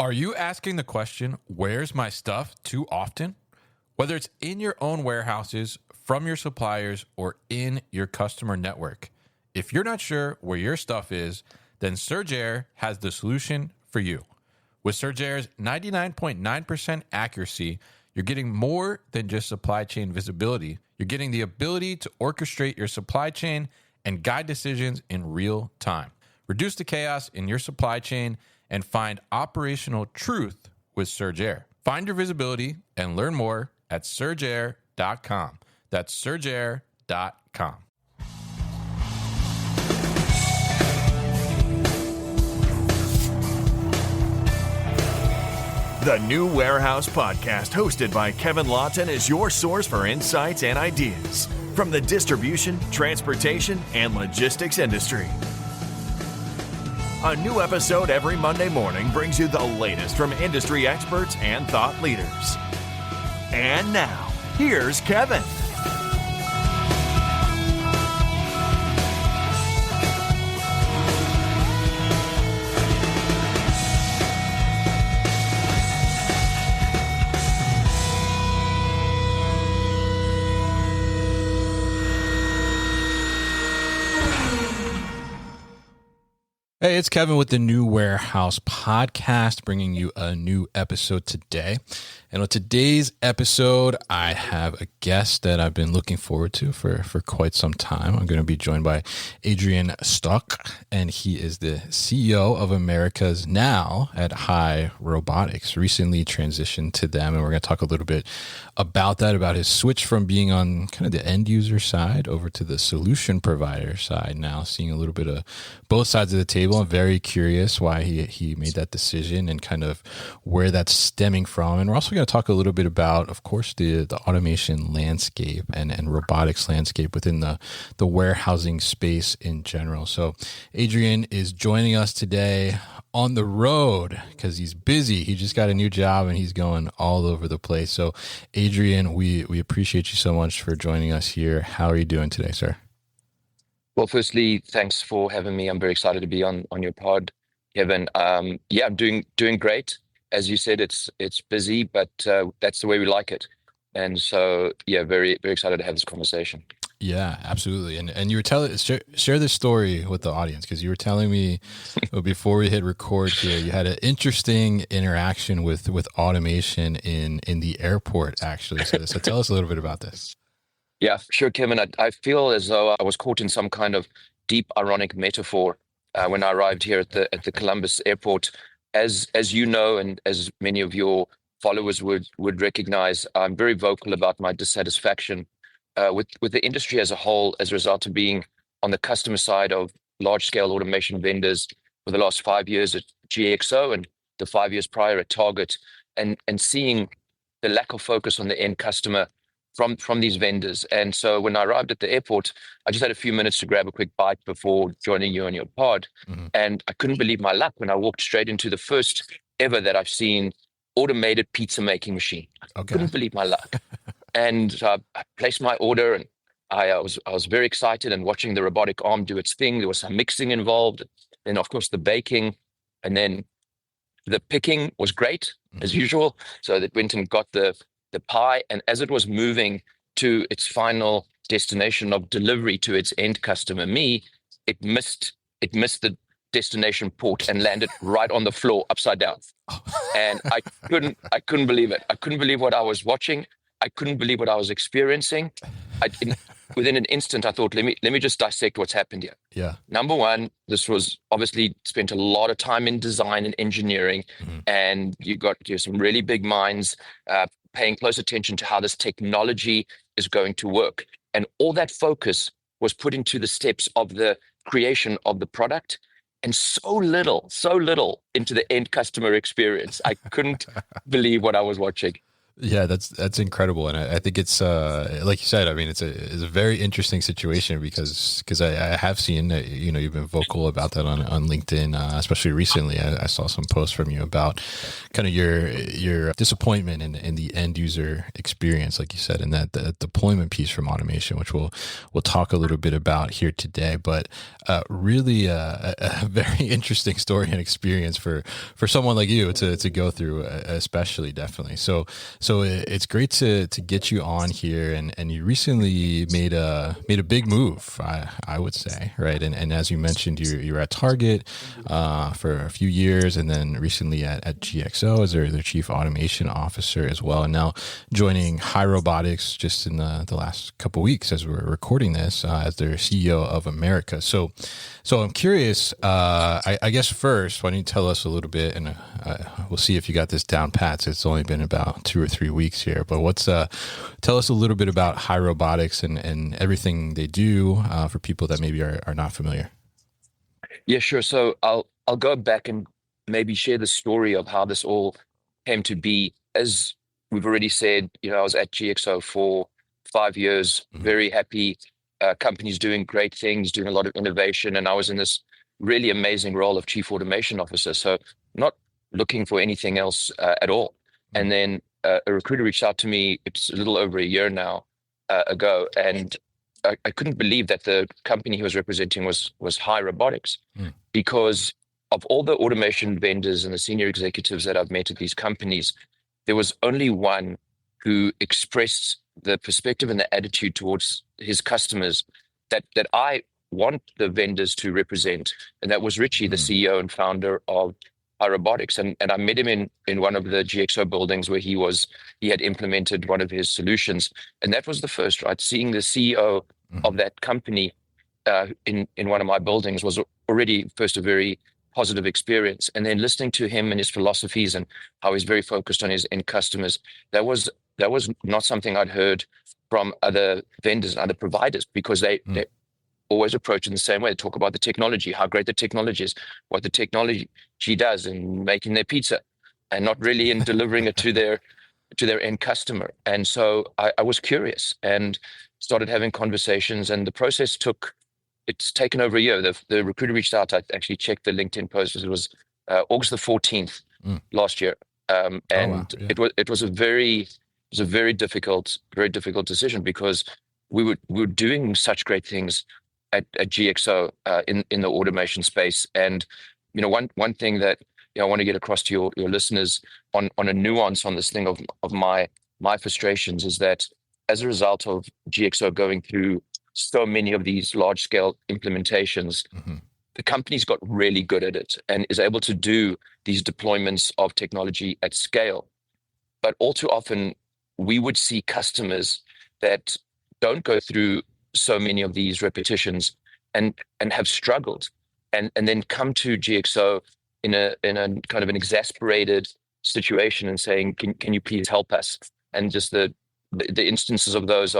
Are you asking the question, where's my stuff, too often? Whether it's in your own warehouses, from your suppliers, or in your customer network, if you're not sure where your stuff is, then Surge Air has the solution for you. With Surge Air's 99.9% accuracy, you're getting more than just supply chain visibility. You're getting the ability to orchestrate your supply chain and guide decisions in real time. Reduce the chaos in your supply chain and find operational truth with Surge Air. Find your visibility and learn more at surgeair.com. That's surgeair.com. The New Warehouse Podcast, hosted by Kevin Lawton, is your source for insights and ideas from the distribution, transportation, and logistics industry. A new episode every Monday morning brings you the latest from industry experts and thought leaders. And now, here's Kevin. Hey, it's Kevin with the New Warehouse Podcast, bringing you a new episode today. And with today's episode, I have a guest that I've been looking forward to for quite some time. I'm going to be joined by Adrian Stoch, and he is the CEO of Americas Now at Hai Robotics. Recently transitioned to them, and we're going to talk a little bit about that, about his switch from being on kind of the end user side over to the solution provider side now, seeing a little bit of both sides of the table. I'm very curious why he made that decision and kind of where that's stemming from. And we're also going to talk a little bit about, of course, the automation landscape and robotics landscape within the warehousing space in general. So Adrian is joining us today on the road because he's busy. He just got a new job and he's going all over the place. So Adrian, we appreciate you so much for joining us here. How are you doing today, sir? Well, firstly, thanks for having me. I'm very excited to be on your pod, Kevin. I'm doing great. As you said, it's busy, but that's the way we like it. And so, very, very excited to have this conversation. Yeah, absolutely. And you were share this story with the audience, because you were telling me before we hit record here, you had an interesting interaction with automation in the airport, actually. So tell us a little bit about this. Yeah, sure, Kevin. I feel as though I was caught in some kind of deep ironic metaphor when I arrived here at the Columbus airport. As you know, and as many of your followers would recognize, I'm very vocal about my dissatisfaction with the industry as a whole, as a result of being on the customer side of large-scale automation vendors for the last 5 years at GXO and the 5 years prior at Target, and seeing the lack of focus on the end customer from these vendors. And so when I arrived at the airport, I just had a few minutes to grab a quick bite before joining you on your pod. Mm-hmm. And I couldn't believe my luck when I walked straight into the first ever that I've seen automated pizza making machine. I couldn't believe my luck. And I placed my order, and I was very excited and watching the robotic arm do its thing. There was some mixing involved, and of course the baking, and then the picking was great, mm-hmm. as usual. So that went and got the pie, and as it was moving to its final destination of delivery to its end customer, it missed the destination port and landed right on the floor upside down. And I couldn't believe it. I couldn't believe what I was watching. I couldn't believe what I was experiencing. Within an instant, I thought, let me just dissect what's happened here. Yeah. Number one, this was obviously spent a lot of time in design and engineering, mm-hmm. and you got some really big minds paying close attention to how this technology is going to work. And all that focus was put into the steps of the creation of the product, and so little into the end customer experience. I couldn't believe what I was watching. Yeah, that's incredible, and I think it's like you said. I mean, it's a very interesting situation because I have seen that, you know, you've been vocal about that on LinkedIn, especially recently. I saw some posts from you about kind of your disappointment in the end user experience, like you said, and that the deployment piece from automation, which we'll talk a little bit about here today. But really a very interesting story and experience for someone like you to go through, especially definitely. So it's great to get you on here, and you recently made a big move, I would say, right? And as you mentioned, you were at Target for a few years, and then recently at GXO as their chief automation officer as well, and now joining Hai Robotics just in the last couple weeks as we're recording this as their CEO of America. So I'm curious. I guess first, why don't you tell us a little bit, and we'll see if you got this down pat. It's only been about 2 or 3 weeks here, but tell us a little bit about Hai Robotics and everything they do for people that maybe are not familiar. Yeah, sure. So I'll go back and maybe share the story of how this all came to be. As we've already said, you know, I was at GXO for 5 years, very happy. Company's doing great things, doing a lot of innovation, and I was in this really amazing role of chief automation officer. So not looking for anything else at all. And then a recruiter reached out to me. It's a little over a year now ago, and I couldn't believe that the company he was representing was Hai Robotics, because of all the automation vendors and the senior executives that I've met at these companies, there was only one who expressed the perspective and the attitude towards his customers that I want the vendors to represent, and that was Richie, the CEO and founder of Hai Robotics. And I met him in one of the GXO buildings where he had implemented one of his solutions, and that was the first, right? Seeing the CEO of that company in one of my buildings was already first a very positive experience, and then listening to him and his philosophies and how he's very focused on his end customers. That was not something I'd heard from other vendors and other providers, because they always approach in the same way. They talk about the technology, how great the technology is, what the technology does in making their pizza, and not really in delivering it to their end customer. And so I was curious and started having conversations, and the process it's taken over a year. The recruiter reached out. I actually checked the LinkedIn post. It was August the 14th last year. And wow. Yeah. it was a very difficult decision, because we were doing such great things at GXO in the automation space. And you know, one thing that I want to get across to your listeners on a nuance on this thing of my frustrations is that as a result of GXO going through so many of these large scale implementations, the company's got really good at it and is able to do these deployments of technology at scale. But all too often, we would see customers that don't go through so many of these repetitions and have struggled, and then come to GXO in a kind of an exasperated situation and saying, can you please help us? And just the instances of those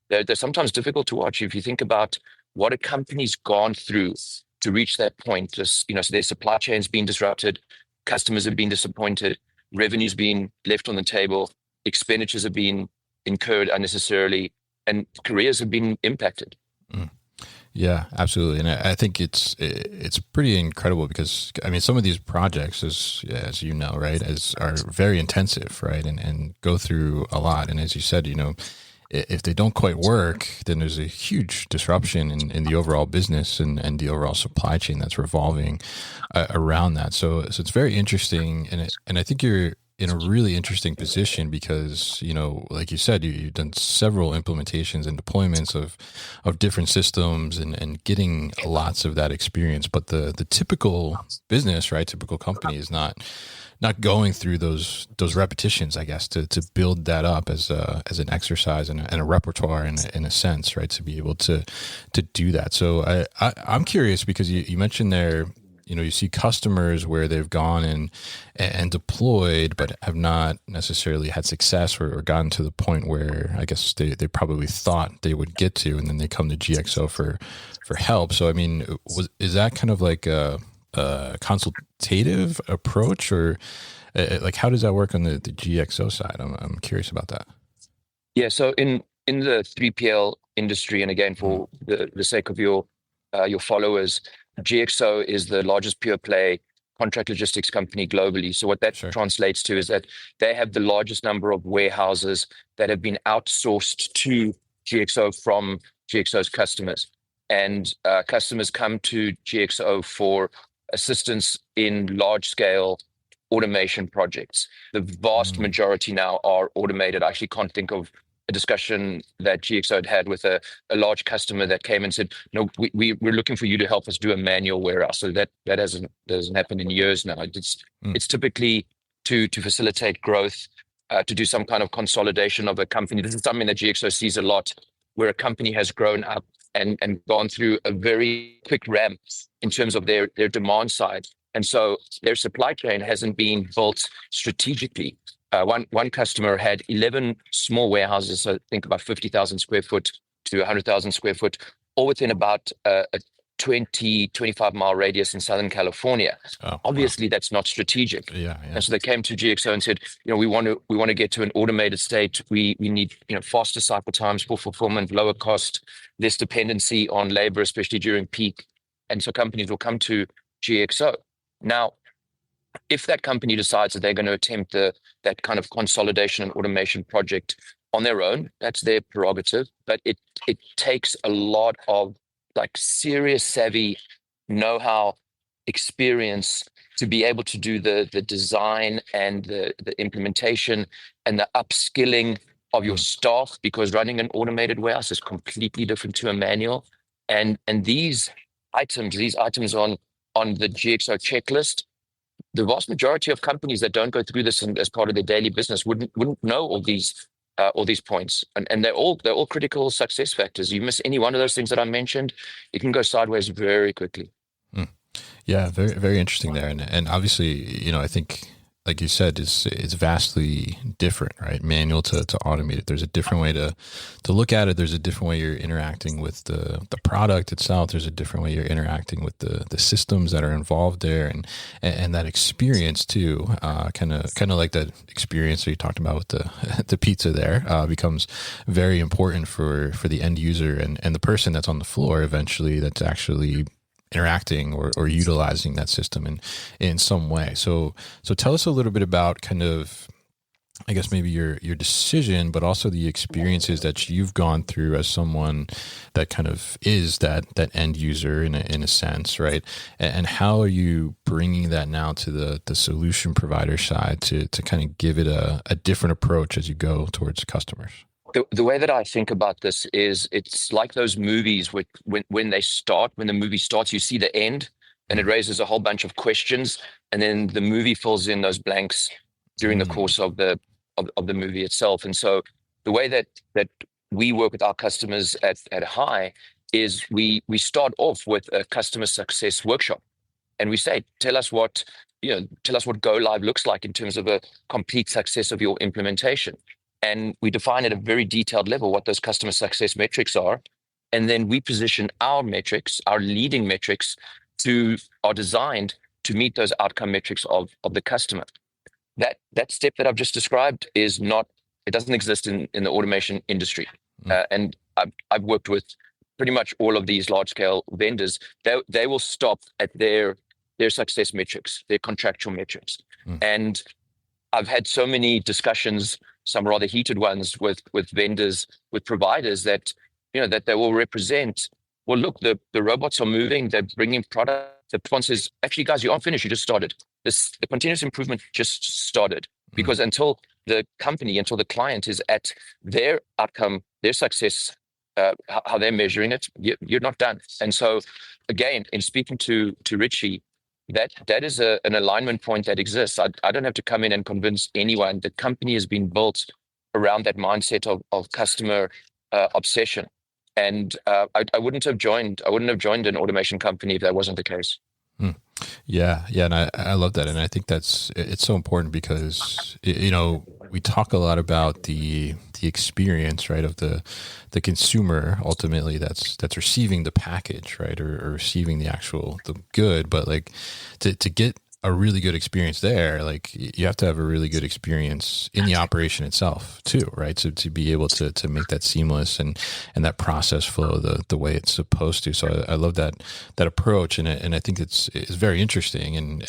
they're sometimes difficult to watch. If you think about what a company's gone through to reach that point, just, you know, so their supply chain's been disrupted, customers have been disappointed, revenue's been left on the table, expenditures have been incurred unnecessarily, and careers have been impacted. Yeah, absolutely. And I think it's pretty incredible, because I mean, some of these projects, as you know, right, are very intensive, right, and go through a lot. And as you said, you know, if they don't quite work, then there's a huge disruption in the overall business and the overall supply chain that's revolving around that. So it's very interesting, and I think you're in a really interesting position, because, you know, like you said, you've done several implementations and deployments of different systems and getting lots of that experience. But the typical business, right, typical company is not going through those repetitions, I guess, to build that up as an exercise and a repertoire in a sense, right, to be able to do that. So I'm curious, because you mentioned there, you know, you see customers where they've gone and deployed, but have not necessarily had success or gotten to the point where I guess they probably thought they would get to, and then they come to GXO for help. So I mean, is that kind of like a consultative approach, or Like, how does that work on the GXO side? I'm curious about that. Yeah, so in the 3PL industry, and again for the sake of your followers, GXO is the largest pure play contract logistics company globally. So what that Sure. translates to is that they have the largest number of warehouses that have been outsourced to GXO from GXO's customers, and customers come to GXO for assistance in large scale automation projects. The vast majority now are automated. I actually can't think of a discussion that GXO had with a large customer that came and said, "No, we're looking for you to help us do a manual warehouse." So that doesn't happen in years now. It's typically to facilitate growth, to do some kind of consolidation of a company. This is something that GXO sees a lot, where a company has grown up and gone through a very quick ramp in terms of their demand side. And so their supply chain hasn't been built strategically. One customer had 11 small warehouses, so think about 50,000 square foot to 100,000 square foot, all within about a 25 mile radius in Southern California. Oh, Obviously, that's not strategic. Yeah. And so they came to GXO and said, we want to get to an automated state. We need faster cycle times for fulfillment, lower cost, less dependency on labor, especially during peak. And so companies will come to GXO. Now, if that company decides that they're going to attempt that kind of consolidation and automation project on their own, that's their prerogative. But it takes a lot of serious savvy know-how, experience to be able to do the design and the implementation and the upskilling of your staff, because running an automated warehouse is completely different to a manual. And these items on the GXO checklist, the vast majority of companies that don't go through this as part of their daily business wouldn't know all these points, and they're all critical success factors. You miss any one of those things that I mentioned, it can go sideways very quickly. Yeah, very very interesting there, and obviously, I think, like you said, it's vastly different, right? Manual to automated. There's a different way to look at it. There's a different way you're interacting with the product itself. There's a different way you're interacting with the systems that are involved there, and that experience too. Kind of like that experience that you talked about with the pizza there becomes very important for the end user and the person that's on the floor eventually, that's actually interacting or utilizing that system in some way. So tell us a little bit about kind of, I guess, maybe your decision, but also the experiences that you've gone through as someone that kind of is that end user in a sense, right? And how are you bringing that now to the solution provider side to kind of give it a different approach as you go towards customers? The way that I think about this is, it's like those movies when the movie starts, you see the end and it raises a whole bunch of questions, and then the movie fills in those blanks during the course of the movie itself. And so the way that we work with our customers at Hai is we start off with a customer success workshop, and we say, tell us what go live looks like in terms of a complete success of your implementation. And we define at a very detailed level what those customer success metrics are. And then we position our metrics, our leading metrics, are designed to meet those outcome metrics of the customer. That step that I've just described it doesn't exist in the automation industry. And I've worked with pretty much all of these large scale vendors. They will stop at their success metrics, their contractual metrics. And I've had so many discussions, some rather heated ones, with vendors, with providers that they will represent, well, look, the robots are moving, they're bringing product. The response is, actually, guys, you aren't finished, you just started. The continuous improvement just started. Because until the client is at their outcome, their success, how they're measuring it, you're not done. And so, again, in speaking to Richie, that is an alignment point that exists. I don't have to come in and convince anyone. The company has been built around that mindset of customer obsession. And I wouldn't have joined an automation company if that wasn't the case. Yeah, and I love that, and I think it's so important because we talk a lot about the experience, right, of the consumer ultimately that's receiving the package, right, or receiving the good, but like to get a really good experience there, like you have to have a really good experience in the operation itself too, right? So to be able to make that seamless and that process flow the way it's supposed to. So I love that approach, and I think it's very interesting, and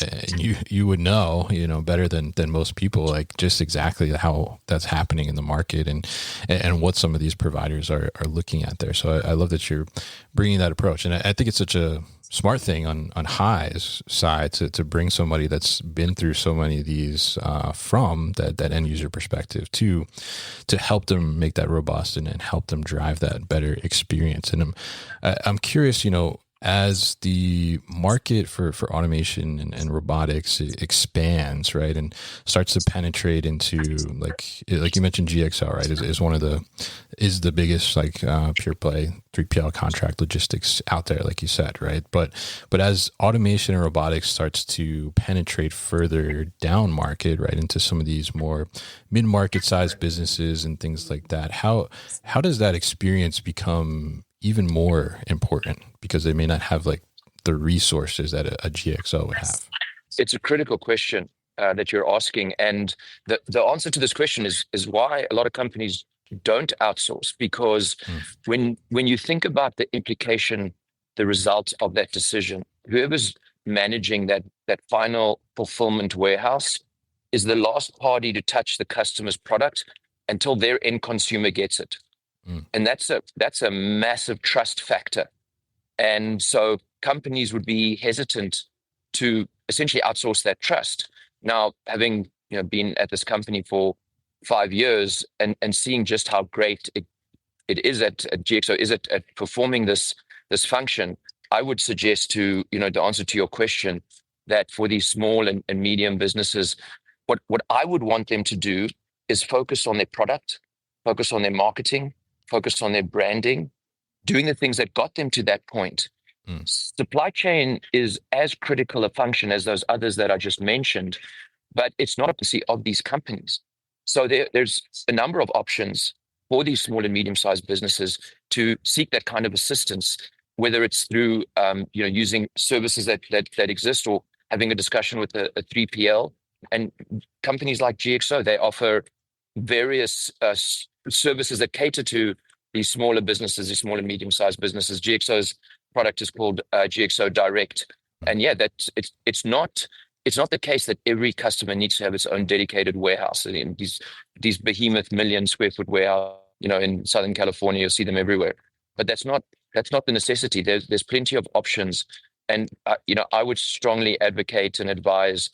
you would know, better than most people, like just exactly how that's happening in the market and what some of these providers are looking at there. So I love that you're bringing that approach, and I think it's such a smart thing on Hai's side to bring somebody that's been through so many of these from that end user perspective to help them make that robust and help them drive that better experience. And I'm curious, as the market for automation and robotics expands, right, and starts to penetrate into like you mentioned, GXO, right, is the biggest pure play 3PL contract logistics out there, like you said, right? But as automation and robotics starts to penetrate further down market, right, into some of these more mid-market sized businesses and things like that, how does that experience become even more important, because they may not have like the resources that a GXO would have? It's a critical question that you're asking, and the answer to this question is why a lot of companies don't outsource. Because when you think about the implication, the result of that decision, whoever's managing that final fulfillment warehouse is the last party to touch the customer's product until their end consumer gets it. And that's a massive trust factor. And so companies would be hesitant to essentially outsource that trust. Now, having been at this company for 5 years and seeing just how great it is at GXO is at performing this function, I would suggest to the answer to your question, that for these small and medium businesses, what I would want them to do is focus on their product, focus on their marketing, focus on their branding, doing the things that got them to that point. Supply chain is as critical a function as those others that I just mentioned, but it's not up to see of these companies. So there's a number of options for these small and medium-sized businesses to seek that kind of assistance, whether it's through using services that exist, or having a discussion with a 3PL. And companies like GXO, they offer various services that cater to these smaller businesses, these small and medium-sized businesses. GXO's product is called GXO Direct, and it's not the case that every customer needs to have its own dedicated warehouse. I mean, these behemoth 1 million square foot warehouse, in Southern California, you'll see them everywhere. But that's not the necessity. There's plenty of options, and I would strongly advocate and advise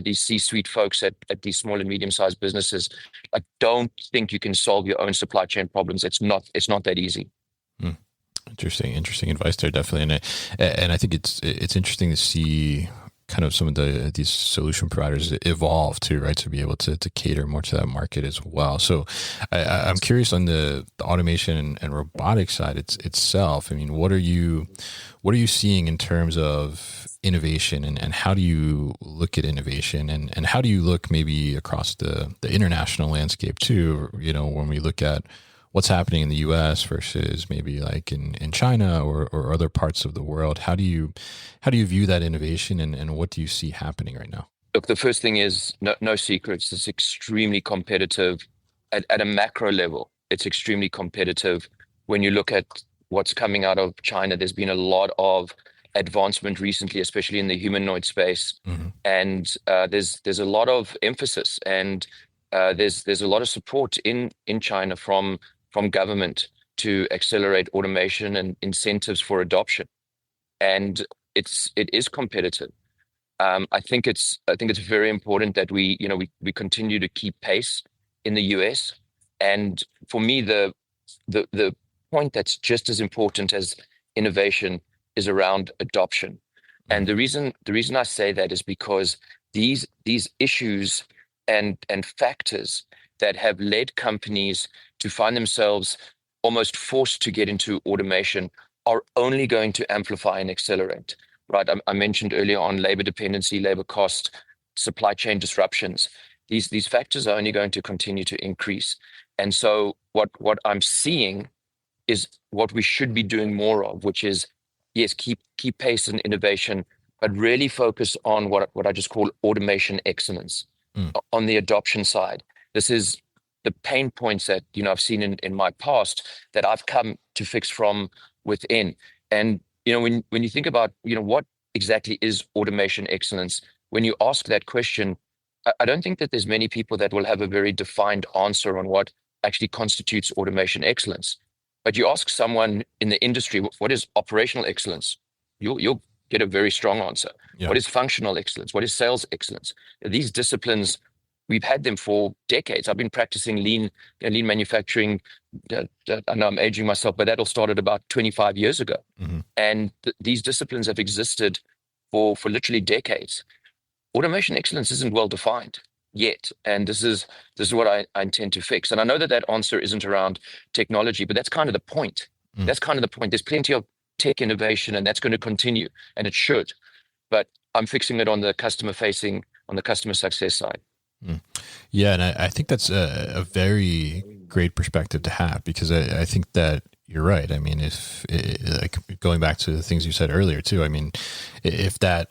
these C-suite folks at these small and medium-sized businesses. I don't think you can solve your own supply chain problems. It's not that easy. Interesting advice there, definitely. And I think it's interesting to see kind of some of these solution providers evolve too, right? To be able to cater more to that market as well. So I'm curious on the automation and robotics side itself. I mean, what are you seeing in terms of innovation, and how do you look at innovation, and how do you look maybe across the international landscape too? When we look at what's happening in the U.S. versus maybe like in China or other parts of the world, how do you view that innovation, and what do you see happening right now? Look, the first thing is no secrets. It's extremely competitive at a macro level. It's extremely competitive. When you look at what's coming out of China, there's been a lot of advancement recently, especially in the humanoid space, and there's a lot of emphasis, and there's a lot of support in China from government to accelerate automation and incentives for adoption, and it is competitive. I think it's very important that we continue to keep pace in the US. And for me, the point that's just as important as innovation is around adoption. And the reason I say that is because these issues and factors that have led companies to find themselves almost forced to get into automation are only going to amplify and accelerate. Right? I mentioned earlier on labor dependency, labor cost, supply chain disruptions. These factors are only going to continue to increase. And so what I'm seeing is what we should be doing more of, which is, yes, keep pace and innovation, but really focus on what I just call automation excellence on the adoption side. This is the pain points that, I've seen in my past that I've come to fix from within. And, when you think about, what exactly is automation excellence, when you ask that question, I don't think that there's many people that will have a very defined answer on what actually constitutes automation excellence. But you ask someone in the industry, what is operational excellence? You'll get a very strong answer. Yeah. What is functional excellence? What is sales excellence? These disciplines, we've had them for decades. I've been practicing lean manufacturing. I know I'm aging myself, but that all started about 25 years ago. Mm-hmm. And these disciplines have existed for literally decades. Automation excellence isn't well defined yet, and this is what I intend to fix. And I know that answer isn't around technology, but that's kind of the point. That's kind of the point. There's plenty of tech innovation, and that's going to continue, and it should. But I'm fixing it on the customer success side. Yeah, and I think that's a very great perspective to have, because I think that you're right. I mean, if like going back to the things you said earlier too, I mean, if that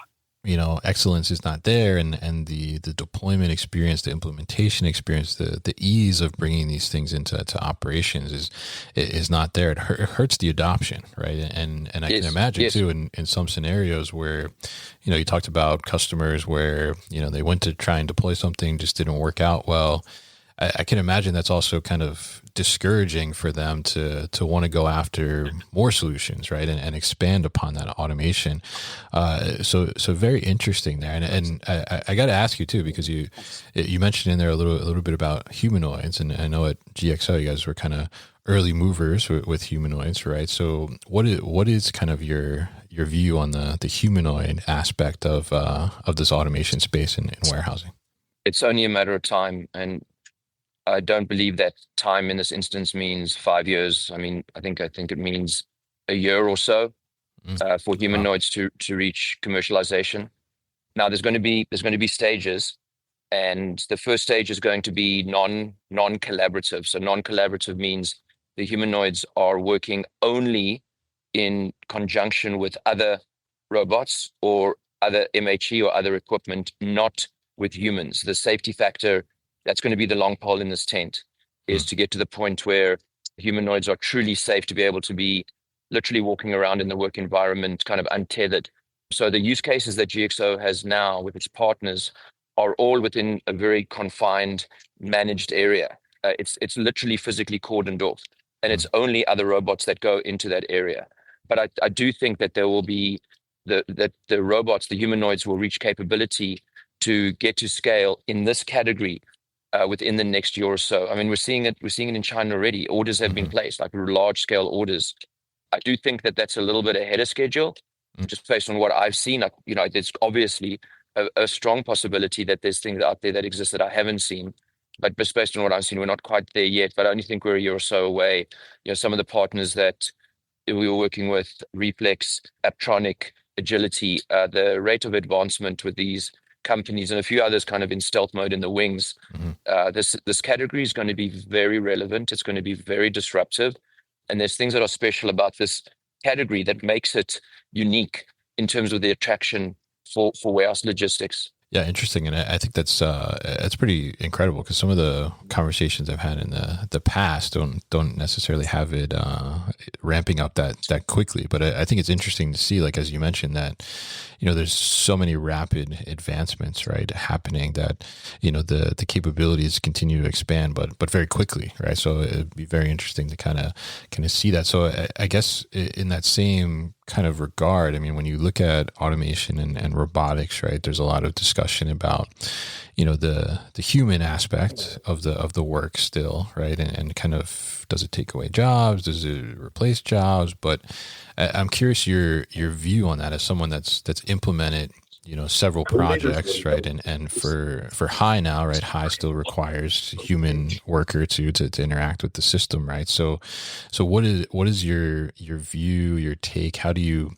excellence is not there, and the deployment experience, the implementation experience, the ease of bringing these things into operations is not there. It hurts the adoption, right? And I can imagine too in some scenarios where, you talked about customers where, they went to try and deploy something, just didn't work out well. I can imagine that's also kind of discouraging for them to want to go after more solutions, right, and expand upon that automation. So very interesting there, and I got to ask you too, because you mentioned in there a little bit about humanoids, and I know at GXO you guys were kind of early movers with humanoids, right? So what is kind of your view on the humanoid aspect of this automation space in warehousing? It's only a matter of time, and I don't believe that time in this instance means 5 years. I mean, I think it means a year or so for humanoids to reach commercialization. Now, there's going to be stages, and the first stage is going to be non-collaborative. So non-collaborative means the humanoids are working only in conjunction with other robots or other MHE or other equipment, not with humans. The safety factor, that's going to be the long pole in this tent, is to get to the point where humanoids are truly safe to be able to be literally walking around in the work environment, kind of untethered. So the use cases that GXO has now with its partners are all within a very confined, managed area. It's literally physically cordoned off, and it's only other robots that go into that area. But I do think that there will be the robots, the humanoids, will reach capability to get to scale in this category within the next year or so. I mean, we're seeing it in China already. Orders have been placed, like large scale orders. I do think that that's a little bit ahead of schedule, just based on what I've seen. There's obviously a strong possibility that there's things out there that exist that I haven't seen. But just based on what I've seen, we're not quite there yet. But I only think we're a year or so away. Some of the partners that we were working with, Reflex, Aptronic, Agility, the rate of advancement with these companies and a few others kind of in stealth mode in the wings. This category is going to be very relevant. It's going to be very disruptive. And there's things that are special about this category that makes it unique in terms of the attraction for warehouse logistics. Yeah, interesting, and I think that's pretty incredible, because some of the conversations I've had in the past don't necessarily have it ramping up that quickly. But I think it's interesting to see, like as you mentioned, that there's so many rapid advancements, right, happening, that the capabilities continue to expand, but very quickly, right? So it'd be very interesting to kind of see that. So I guess in that same kind of regard, I mean, when you look at automation and robotics, right, there's a lot of discussion about the human aspect of the work still, right, and kind of, does it take away jobs, does it replace jobs? But I'm curious your view on that as someone that's implemented several projects, right, and for Hai now, right, Hai still requires human worker to interact with the system, right? So what is your view, your take? How do you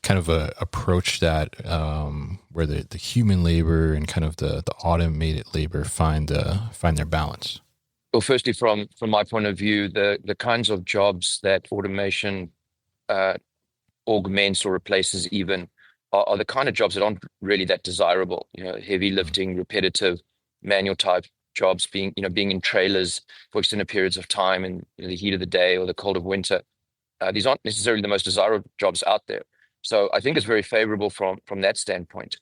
kind of approach that, where the human labor and kind of the automated labor find their balance? Well, firstly, from my point of view, the kinds of jobs that automation augments or replaces even are the kind of jobs that aren't really that desirable. Heavy lifting, repetitive, manual type jobs, being in trailers for extended periods of time in the heat of the day or the cold of winter. These aren't necessarily the most desirable jobs out there. So I think it's very favorable from that standpoint.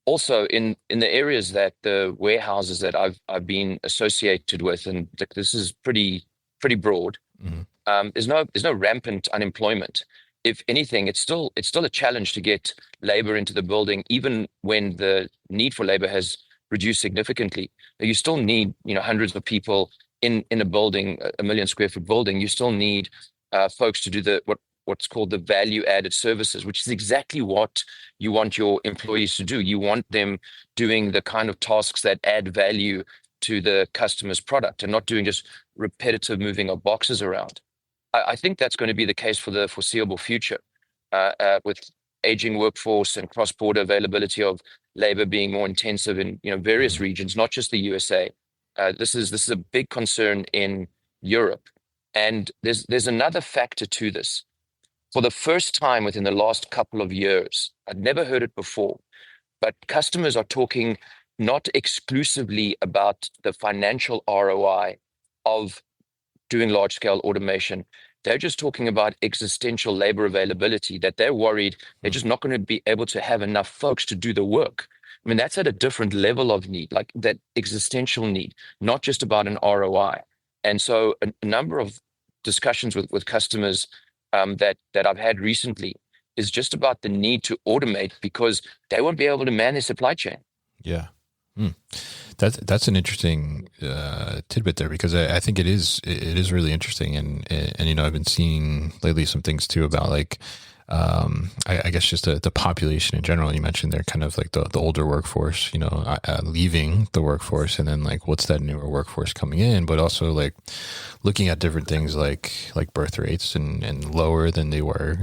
Also, in the areas that the warehouses that I've been associated with, and this is pretty broad. Mm-hmm. There's no rampant unemployment. If anything, it's still a challenge to get labor into the building, even when the need for labor has reduced significantly. You still need hundreds of people in a building, a 1 million square foot building. You still need folks to do what's called the value added services, which is exactly what you want your employees to do. You want them doing the kind of tasks that add value to the customer's product and not doing just repetitive moving of boxes around. I think that's going to be the case for the foreseeable future, with aging workforce and cross-border availability of labor being more intensive in various regions, not just the USA. This is a big concern in Europe, and there's another factor to this. For the first time within the last couple of years, I'd never heard it before, but customers are talking not exclusively about the financial ROI of doing large scale automation. They're just talking about existential labor availability, that they're worried they're just not going to be able to have enough folks to do the work. I mean, that's at a different level of need, like that existential need, not just about an ROI. And so a number of discussions with customers that I've had recently is just about the need to automate because they won't be able to manage supply chain. Yeah. That's an interesting tidbit there, because I think it is really interesting, and I've been seeing lately some things too about like I guess just the population in general. You mentioned they're kind of like the older workforce, leaving the workforce, and then like what's that newer workforce coming in, but also like looking at different things like birth rates and lower than they were,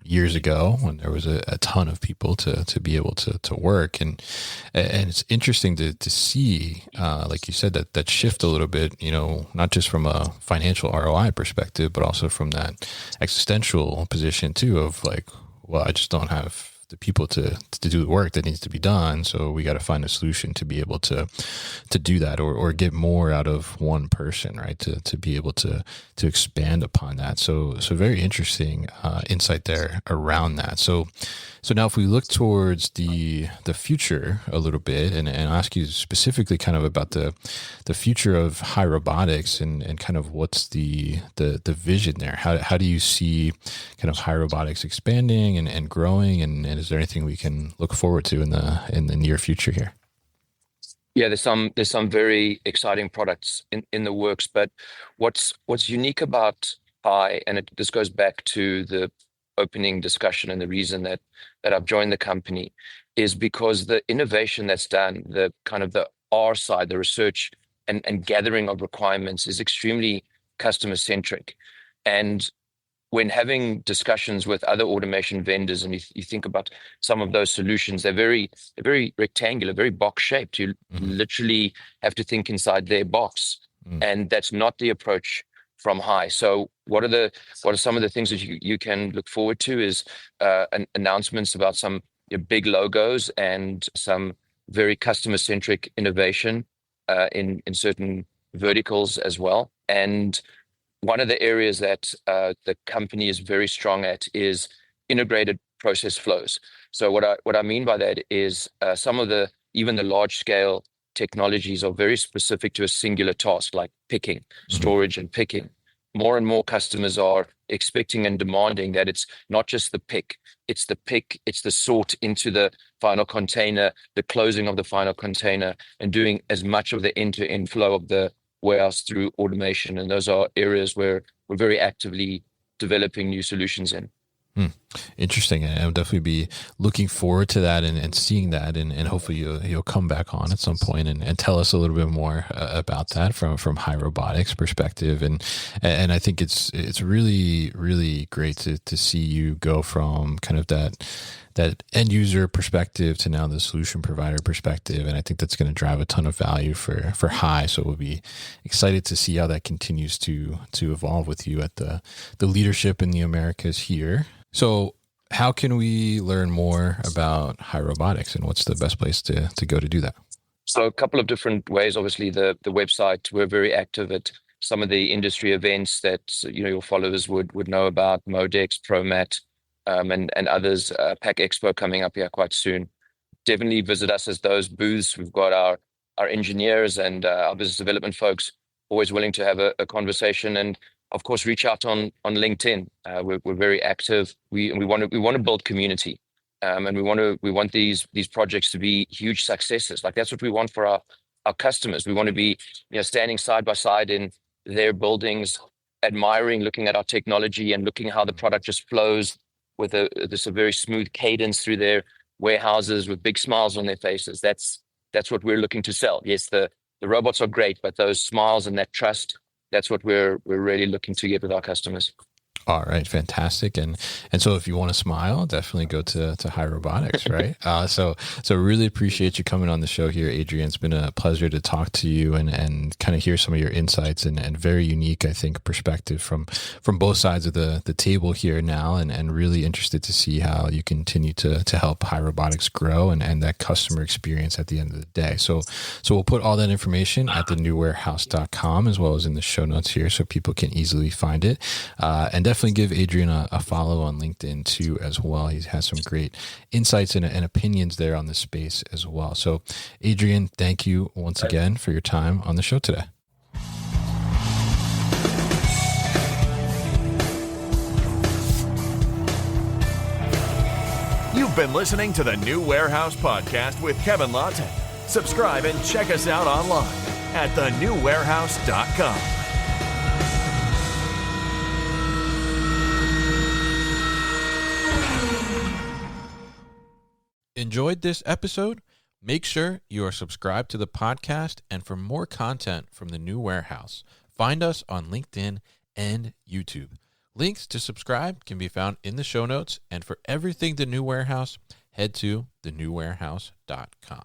years ago when there was a ton of people to be able to work. And it's interesting to see, like you said, that shift a little bit, not just from a financial ROI perspective, but also from that existential position too of like, well, I just don't have the people to do the work that needs to be done. So we got to find a solution to be able to do that or get more out of one person, right? To be able to expand upon that. So very interesting insight there around that. So now if we look towards the future a little bit and ask you specifically kind of about the future of Hai Robotics and kind of what's the vision there? How do you see kind of Hai Robotics expanding and growing, and is there anything we can look forward to in the near future here? Yeah, there's some very exciting products in the works, but what's unique about Hai, and this goes back to the opening discussion and the reason that I've joined the company, is because the innovation that's done, the kind of the R side, the research and gathering of requirements, is extremely customer centric. And when having discussions with other automation vendors, and you think about some of those solutions, they're very rectangular, very box shaped. You literally have to think inside their box, and that's not the approach from Hai. So what are some of the things that you can look forward to is announcements about some big logos and some very customer centric innovation in certain verticals as well. And one of the areas that the company is very strong at is integrated process flows. So what I mean by that is some of even the large scale technologies are very specific to a singular task, like picking, storage and picking. More and more customers are expecting and demanding that it's not just the pick, it's the sort into the final container, the closing of the final container, and doing as much of the end-to-end flow of the warehouse through automation. And those are areas where we're very actively developing new solutions in. Interesting. I'll definitely be looking forward to that and seeing that, and hopefully you'll come back on at some point and tell us a little bit more about that from Hai Robotics perspective. And I think it's really, really great to see you go from kind of that end user perspective to now the solution provider perspective. And I think that's going to drive a ton of value for Hai. So we'll be excited to see how that continues to evolve with you at the leadership in the Americas here. So How can we learn more about Hai Robotics, and what's the best place to go to do that? So a couple of different ways. Obviously, the website, we're very active at some of the industry events that your followers would know about, Modex, ProMat, and others. Pack Expo coming up here quite soon. Definitely visit us as those booths. We've got our engineers and our business development folks always willing to have a conversation, and of course reach out on LinkedIn. We're very active. We want to build community, and we want these projects to be huge successes. Like that's what we want for our customers. We want to be standing side by side in their buildings, admiring, looking at our technology and looking how the product just flows with a very smooth cadence through their warehouses with big smiles on their faces. That's what we're looking to sell. Yes, the robots are great, but those smiles and that trust, that's what we're really looking to get with our customers. All right, fantastic. And so if you want to smile, definitely go to Hai Robotics, right? So really appreciate you coming on the show here, Adrian. It's been a pleasure to talk to you and kind of hear some of your insights and very unique, I think, perspective from both sides of the table here now, and really interested to see how you continue to help Hai Robotics grow and that customer experience at the end of the day. So we'll put all that information at thenewwarehouse.com as well as in the show notes here so people can easily find it. And definitely give Adrian a follow on LinkedIn too as well. He has some great insights and opinions there on the space as well. So Adrian, thank you once again for your time on the show today. You've been listening to the New Warehouse Podcast with Kevin Lawton. Subscribe and check us out online at thenewwarehouse.com. Enjoyed this episode? Make sure you are subscribed to the podcast, and for more content from the New Warehouse, find us on LinkedIn and YouTube. Links to subscribe can be found in the show notes, and for everything The New Warehouse, head to thenewwarehouse.com.